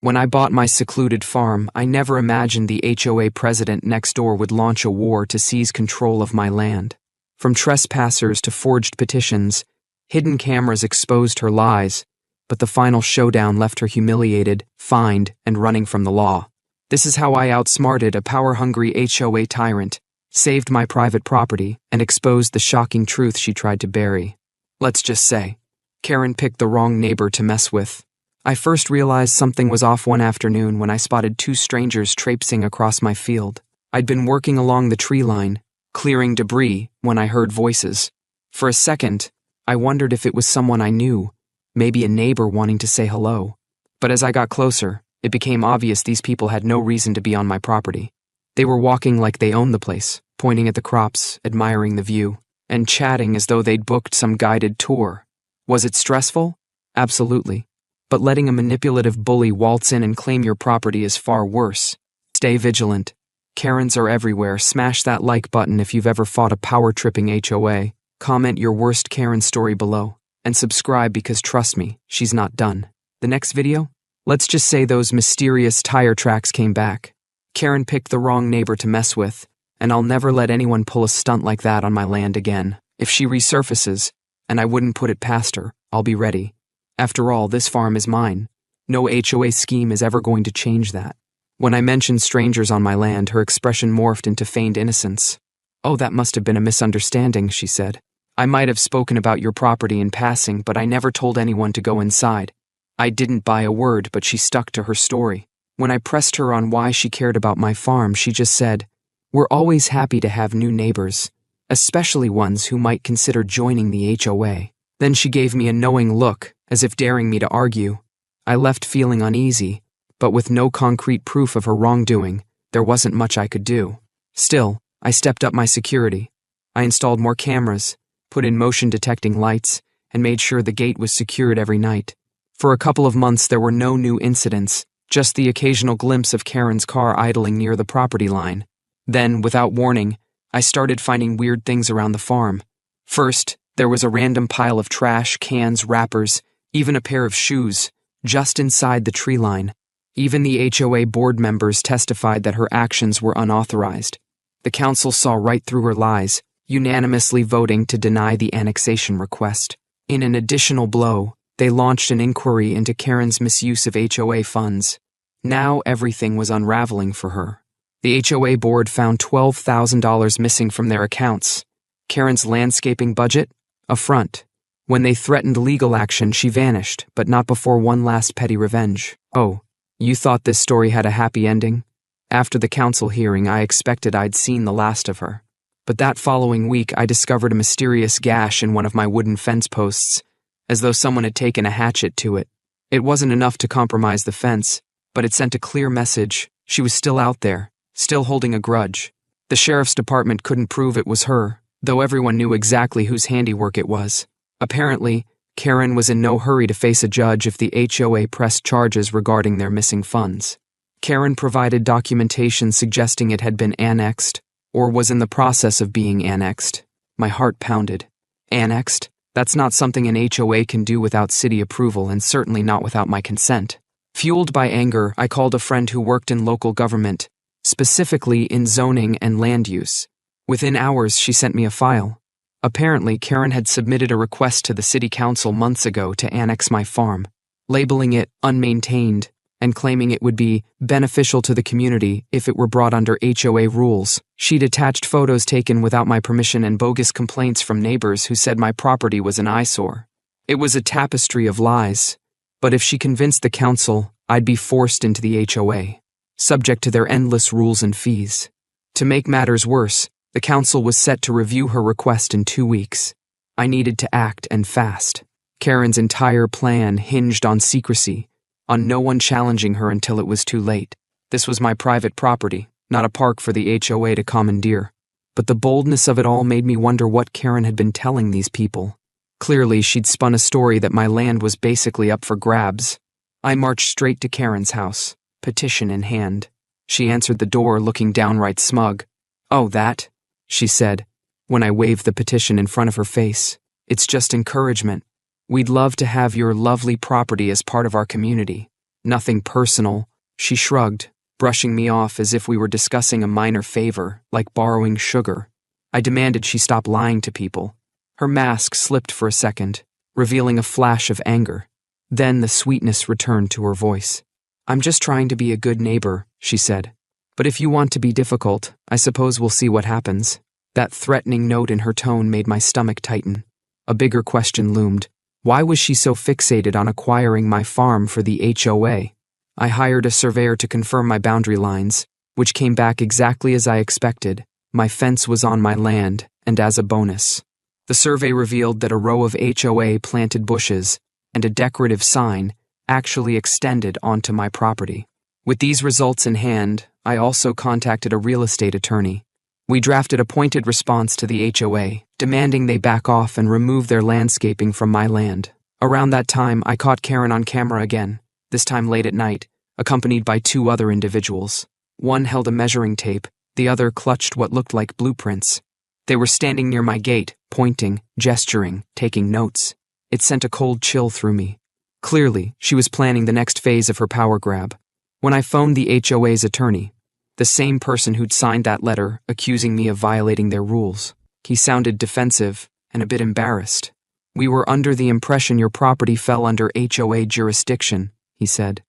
When I bought my secluded farm, I never imagined the HOA president next door would launch a war to seize control of my land. From trespassers to forged petitions, hidden cameras exposed her lies, but the final showdown left her humiliated, fined, and running from the law. This is how I outsmarted a power-hungry HOA tyrant, saved my private property, and exposed the shocking truth she tried to bury. Let's just say, Karen picked the wrong neighbor to mess with. I first realized something was off one afternoon when I spotted two strangers traipsing across my field. I'd been working along the tree line, clearing debris, when I heard voices. For a second, I wondered if it was someone I knew, maybe a neighbor wanting to say hello. But as I got closer, it became obvious these people had no reason to be on my property. They were walking like they owned the place, pointing at the crops, admiring the view, and chatting as though they'd booked some guided tour. Was it stressful? Absolutely. But letting a manipulative bully waltz in and claim your property is far worse. Stay vigilant. Karens are everywhere. Smash that like button if you've ever fought a power-tripping HOA. Comment your worst Karen story below. And subscribe because trust me, she's not done. The next video? Let's just say those mysterious tire tracks came back. Karen picked the wrong neighbor to mess with, and I'll never let anyone pull a stunt like that on my land again. If she resurfaces, and I wouldn't put it past her, I'll be ready. After all, this farm is mine. No HOA scheme is ever going to change that. When I mentioned strangers on my land, her expression morphed into feigned innocence. "Oh, that must have been a misunderstanding," she said. "I might have spoken about your property in passing, but I never told anyone to go inside." I didn't buy a word, but she stuck to her story. When I pressed her on why she cared about my farm, she just said, "We're always happy to have new neighbors, especially ones who might consider joining the HOA." Then she gave me a knowing look, as if daring me to argue. I left feeling uneasy, but with no concrete proof of her wrongdoing, there wasn't much I could do. Still, I stepped up my security. I installed more cameras, put in motion detecting lights, and made sure the gate was secured every night. For a couple of months there were no new incidents, just the occasional glimpse of Karen's car idling near the property line. Then, without warning, I started finding weird things around the farm. First, there was a random pile of trash, cans, wrappers, even a pair of shoes, just inside the tree line. Even the HOA board members testified that her actions were unauthorized. The council saw right through her lies, unanimously voting to deny the annexation request. In an additional blow, they launched an inquiry into Karen's misuse of HOA funds. Now everything was unraveling for her. The HOA board found $12,000 missing from their accounts. Karen's landscaping budget? A front. When they threatened legal action, she vanished, but not before one last petty revenge. Oh, you thought this story had a happy ending? After the council hearing, I expected I'd seen the last of her. But that following week, I discovered a mysterious gash in one of my wooden fence posts, as though someone had taken a hatchet to it. It wasn't enough to compromise the fence, but it sent a clear message. She was still out there, still holding a grudge. The sheriff's department couldn't prove it was her, though everyone knew exactly whose handiwork it was. Apparently, Karen was in no hurry to face a judge if the HOA pressed charges regarding their missing funds. Karen provided documentation suggesting it had been annexed, or was in the process of being annexed. My heart pounded. Annexed? That's not something an HOA can do without city approval, and certainly not without my consent. Fueled by anger, I called a friend who worked in local government, specifically in zoning and land use. Within hours, she sent me a file. Apparently, Karen had submitted a request to the city council months ago to annex my farm, labeling it unmaintained and claiming it would be beneficial to the community if it were brought under HOA rules. She'd attached photos taken without my permission and bogus complaints from neighbors who said my property was an eyesore. It was a tapestry of lies, but if she convinced the council, I'd be forced into the HOA, subject to their endless rules and fees. To make matters worse, the council was set to review her request in 2 weeks. I needed to act, and fast. Karen's entire plan hinged on secrecy, on no one challenging her until it was too late. This was my private property, not a park for the HOA to commandeer. But the boldness of it all made me wonder what Karen had been telling these people. Clearly, she'd spun a story that my land was basically up for grabs. I marched straight to Karen's house, petition in hand. She answered the door looking downright smug. "Oh, that?" she said, when I waved the petition in front of her face. "It's just encouragement. We'd love to have your lovely property as part of our community. Nothing personal, she shrugged, brushing me off as if we were discussing a minor favor, like borrowing sugar. I demanded she stop lying to people. Her mask slipped for a second, revealing a flash of anger. Then the sweetness returned to her voice. "I'm just trying to be a good neighbor," she said. "But if you want to be difficult, I suppose we'll see what happens." That threatening note in her tone made my stomach tighten. A bigger question loomed. Why was she so fixated on acquiring my farm for the HOA? I hired a surveyor to confirm my boundary lines, which came back exactly as I expected. My fence was on my land, and as a bonus. The survey revealed that a row of HOA planted bushes and a decorative sign actually extended onto my property. With these results in hand, I also contacted a real estate attorney. We drafted a pointed response to the HOA, demanding they back off and remove their landscaping from my land. Around that time, I caught Karen on camera again, this time late at night, accompanied by two other individuals. One held a measuring tape, the other clutched what looked like blueprints. They were standing near my gate, pointing, gesturing, taking notes. It sent a cold chill through me. Clearly, she was planning the next phase of her power grab. When I phoned the HOA's attorney, the same person who'd signed that letter accusing me of violating their rules, he sounded defensive and a bit embarrassed. "We were under the impression your property fell under HOA jurisdiction," he said.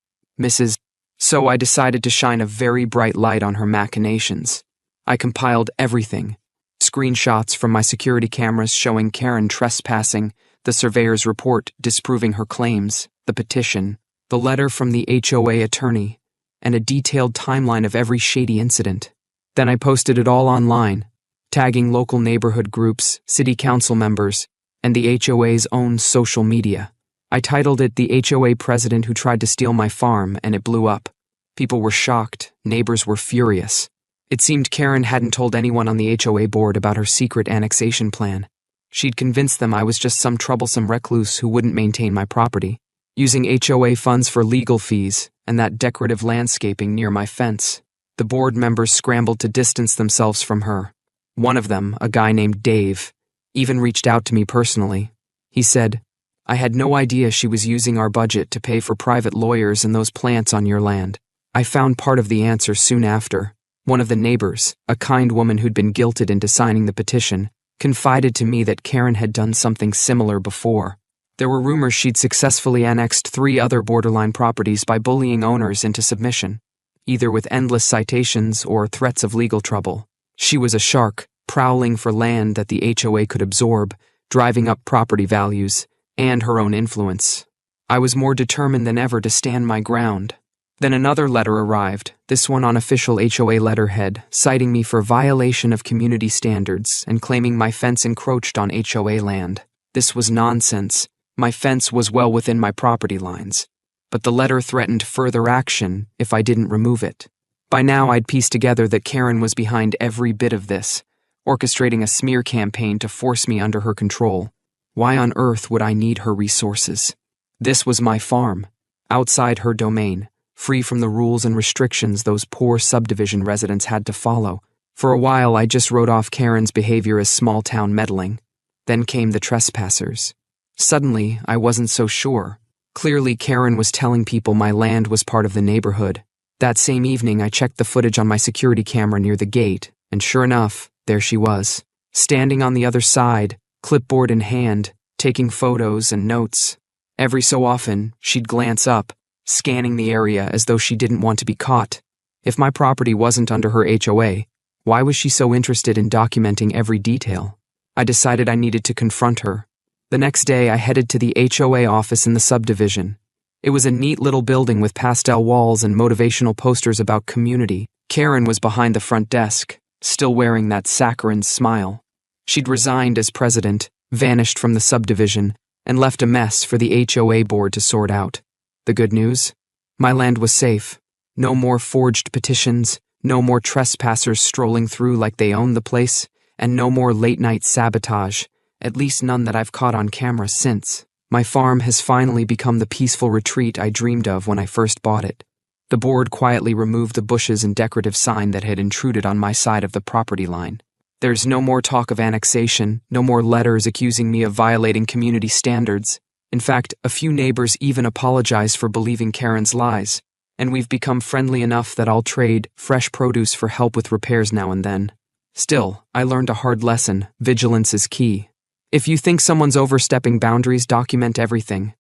So I decided to shine a very bright light on her machinations. I compiled everything. Screenshots from my security cameras showing Karen trespassing, the surveyor's report disproving her claims, the petition, the letter from the HOA attorney, and a detailed timeline of every shady incident. Then I posted it all online, tagging local neighborhood groups, city council members, and the HOA's own social media. I titled it "The HOA President Who Tried to Steal My Farm," and it blew up. People were shocked, neighbors were furious. It seemed Karen hadn't told anyone on the HOA board about her secret annexation plan. She'd convinced them I was just some troublesome recluse who wouldn't maintain my property, using HOA funds for legal fees and that decorative landscaping near my fence. The board members scrambled to distance themselves from her. One of them, a guy named Dave, even reached out to me personally. He said, "I had no idea she was using our budget to pay for private lawyers and those plants on your land." I found part of the answer soon after. One of the neighbors, a kind woman who'd been guilted into signing the petition, confided to me that Karen had done something similar before. There were rumors she'd successfully annexed 3 other borderline properties by bullying owners into submission, either with endless citations or threats of legal trouble. She was a shark, prowling for land that the HOA could absorb, driving up property values, and her own influence. I was more determined than ever to stand my ground. Then another letter arrived, this one on official HOA letterhead, citing me for violation of community standards and claiming my fence encroached on HOA land. This was nonsense. My fence was well within my property lines. But the letter threatened further action if I didn't remove it. By now I'd pieced together that Karen was behind every bit of this, orchestrating a smear campaign to force me under her control. Why on earth would I need her resources? This was my farm, outside her domain, free from the rules and restrictions those poor subdivision residents had to follow. For a while, I just wrote off Karen's behavior as small-town meddling. Then came the trespassers. Suddenly, I wasn't so sure. Clearly, Karen was telling people my land was part of the neighborhood. That same evening, I checked the footage on my security camera near the gate, and sure enough, there she was, standing on the other side, clipboard in hand, taking photos and notes. Every so often, she'd glance up, scanning the area as though she didn't want to be caught. If my property wasn't under her HOA, why was she so interested in documenting every detail? I decided I needed to confront her. The next day, I headed to the HOA office in the subdivision. It was a neat little building with pastel walls and motivational posters about community. Karen was behind the front desk, still wearing that saccharine smile. She'd resigned as president, vanished from the subdivision, and left a mess for the HOA board to sort out. The good news? My land was safe. No more forged petitions, no more trespassers strolling through like they owned the place, and no more late-night sabotage, at least none that I've caught on camera since. My farm has finally become the peaceful retreat I dreamed of when I first bought it. The board quietly removed the bushes and decorative sign that had intruded on my side of the property line. There's no more talk of annexation, no more letters accusing me of violating community standards. In fact, a few neighbors even apologized for believing Karen's lies, and we've become friendly enough that I'll trade fresh produce for help with repairs now and then. Still, I learned a hard lesson: vigilance is key. If you think someone's overstepping boundaries, document everything.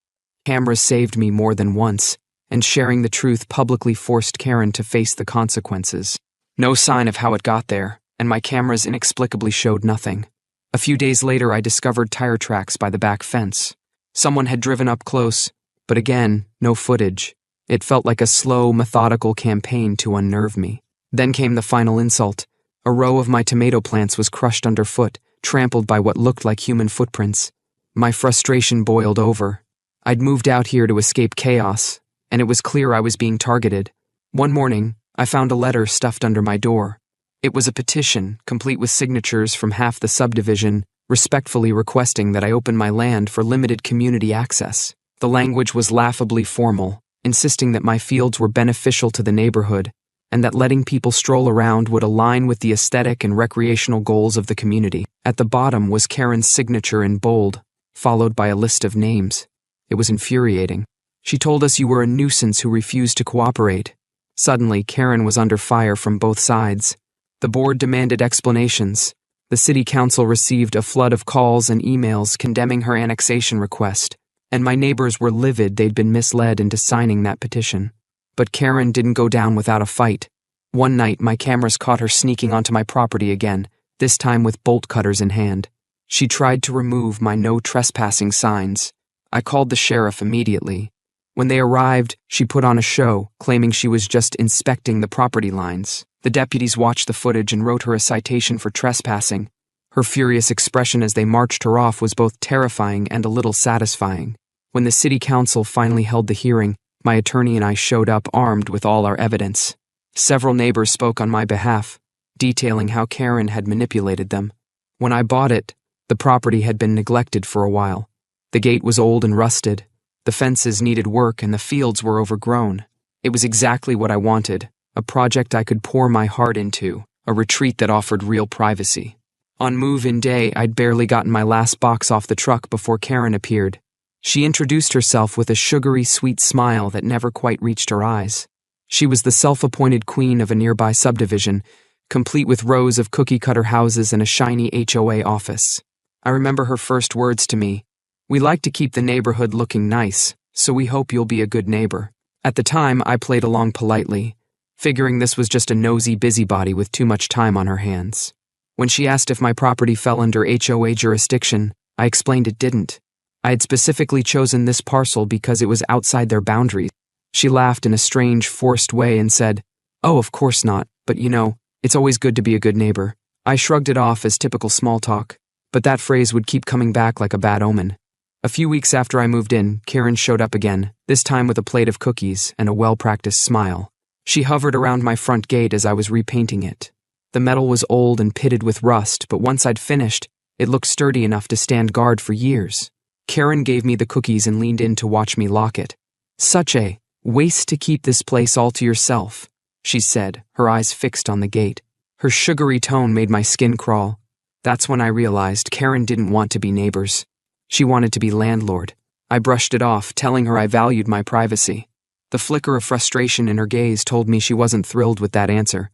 Cameras saved me more than once, and sharing the truth publicly forced Karen to face the consequences. No sign of how it got there, and my cameras inexplicably showed nothing. A few days later, I discovered tire tracks by the back fence. Someone had driven up close, but again, no footage. It felt like a slow, methodical campaign to unnerve me. Then came the final insult. A row of my tomato plants was crushed underfoot, trampled by what looked like human footprints. My frustration boiled over. I'd moved out here to escape chaos, and it was clear I was being targeted. One morning, I found a letter stuffed under my door. It was a petition, complete with signatures from half the subdivision, respectfully requesting that I open my land for limited community access. The language was laughably formal, insisting that my fields were beneficial to the neighborhood, and that letting people stroll around would align with the aesthetic and recreational goals of the community. At the bottom was Karen's signature in bold, followed by a list of names. It was infuriating. She told us you were a nuisance who refused to cooperate. Suddenly, Karen was under fire from both sides. The board demanded explanations. The city council received a flood of calls and emails condemning her annexation request, and my neighbors were livid they'd been misled into signing that petition. But Karen didn't go down without a fight. One night, my cameras caught her sneaking onto my property again, this time with bolt cutters in hand. She tried to remove my no trespassing signs. I called the sheriff immediately. When they arrived, she put on a show, claiming she was just inspecting the property lines. The deputies watched the footage and wrote her a citation for trespassing. Her furious expression as they marched her off was both terrifying and a little satisfying. When the city council finally held the hearing, my attorney and I showed up armed with all our evidence. Several neighbors spoke on my behalf, detailing how Karen had manipulated them. When I bought it, the property had been neglected for a while. The gate was old and rusted. The fences needed work and the fields were overgrown. It was exactly what I wanted, a project I could pour my heart into, a retreat that offered real privacy. On move-in day, I'd barely gotten my last box off the truck before Karen appeared. She introduced herself with a sugary, sweet smile that never quite reached her eyes. She was the self-appointed queen of a nearby subdivision, complete with rows of cookie-cutter houses and a shiny HOA office. I remember her first words to me: "We like to keep the neighborhood looking nice, so we hope you'll be a good neighbor." At the time, I played along politely, figuring this was just a nosy busybody with too much time on her hands. When she asked if my property fell under HOA jurisdiction, I explained it didn't. I had specifically chosen this parcel because it was outside their boundaries. She laughed in a strange, forced way and said, "Oh, of course not, but you know, it's always good to be a good neighbor." I shrugged it off as typical small talk, but that phrase would keep coming back like a bad omen. A few weeks after I moved in, Karen showed up again, this time with a plate of cookies and a well-practiced smile. She hovered around my front gate as I was repainting it. The metal was old and pitted with rust, but once I'd finished, it looked sturdy enough to stand guard for years. Karen gave me the cookies and leaned in to watch me lock it. "Such a waste to keep this place all to yourself," she said, her eyes fixed on the gate. Her sugary tone made my skin crawl. That's when I realized Karen didn't want to be neighbors. She wanted to be landlord. I brushed it off, telling her I valued my privacy. The flicker of frustration in her gaze told me she wasn't thrilled with that answer.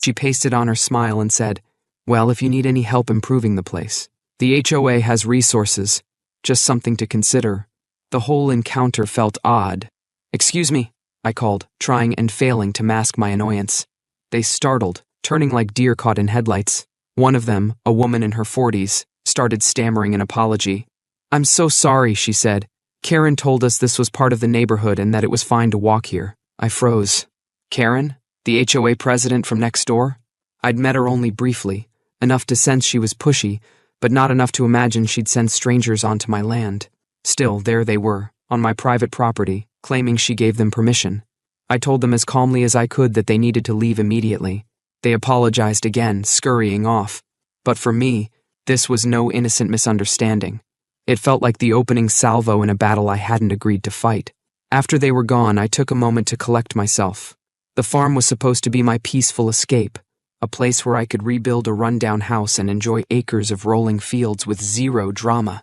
She pasted on her smile and said, "Well, if you need any help improving the place, the HOA has resources. Just something to consider." The whole encounter felt odd. "Excuse me," I called, trying and failing to mask my annoyance. They startled, turning like deer caught in headlights. One of them, a woman in her 40s, started stammering an apology. "I'm so sorry," she said. "Karen told us this was part of the neighborhood and that it was fine to walk here." I froze. Karen? The HOA president from next door? I'd met her only briefly, enough to sense she was pushy, but not enough to imagine she'd send strangers onto my land. Still, there they were, on my private property, claiming she gave them permission. I told them as calmly as I could that they needed to leave immediately. They apologized again, scurrying off. But for me, this was no innocent misunderstanding. It felt like the opening salvo in a battle I hadn't agreed to fight. After they were gone, I took a moment to collect myself. The farm was supposed to be my peaceful escape, a place where I could rebuild a rundown house and enjoy acres of rolling fields with zero drama.